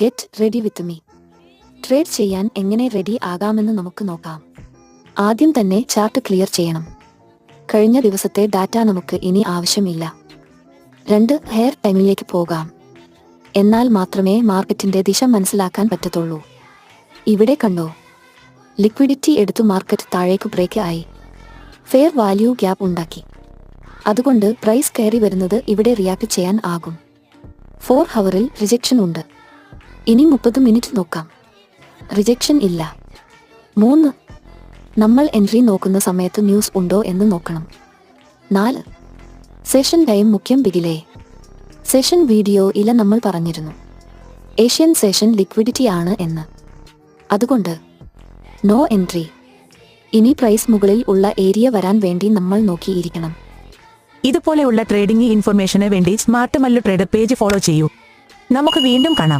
Get ready with me. Trade ചെയ്യാൻ എങ്ങനെ ready ആകാമെന്ന് നമുക്ക് നോക്കാം. ആദ്യം തന്നെ ചാർട്ട് ക്ലിയർ ചെയ്യണം. കഴിഞ്ഞ ദിവസത്തെ ഡാറ്റ നമുക്ക് ഇനി ആവശ്യമില്ല. 2 ഹെയർ ടൈമിലേക്ക് പോകാം. എന്നാൽ മാത്രമേ മാർക്കറ്റിന്റെ ദിശ മനസ്സിലാക്കാൻ പറ്റത്തുള്ളൂ. ഇവിടെ കണ്ടോ, ലിക്വിഡിറ്റി എടുത്തു മാർക്കറ്റ് താഴേക്ക് ബ്രേക്ക് ആയി ഫെയർ വാല്യൂ ഗ്യാപ്പ് ഉണ്ടാക്കി. അതുകൊണ്ട് പ്രൈസ് കയറി വരുന്നത് ഇവിടെ റിയാക്ട് ചെയ്യാൻ ആകും. 4 ഹവറിൽ റിജക്ഷൻ ഉണ്ട്. ഇനി 30 മിനിറ്റ് നോക്കാം. റിജക്ഷൻ ഇല്ല. 3 നമ്മൾ എൻട്രി നോക്കുന്ന സമയത്ത് ന്യൂസ് ഉണ്ടോ എന്ന് നോക്കണം. 4 സെഷൻ ടൈം മുഖ്യം ബിഗിലേ. സെഷൻ വീഡിയോയിൽ നമ്മൾ പറഞ്ഞിരുന്നു ഏഷ്യൻ സെഷൻ ലിക്വിഡിറ്റി ആണ് എന്ന്. അതുകൊണ്ട് നോ എൻട്രി. ഇനി പ്രൈസ് മുകളിൽ ഉള്ള ഏരിയ വരാൻ വേണ്ടി നമ്മൾ നോക്കിയിരിക്കണം. ഇതുപോലെയുള്ള ട്രേഡിംഗ് ഇൻഫർമേഷന് വേണ്ടി smart Mallu trader page follow ചെയ്യൂ. നമുക്ക് വീണ്ടും കാണാം.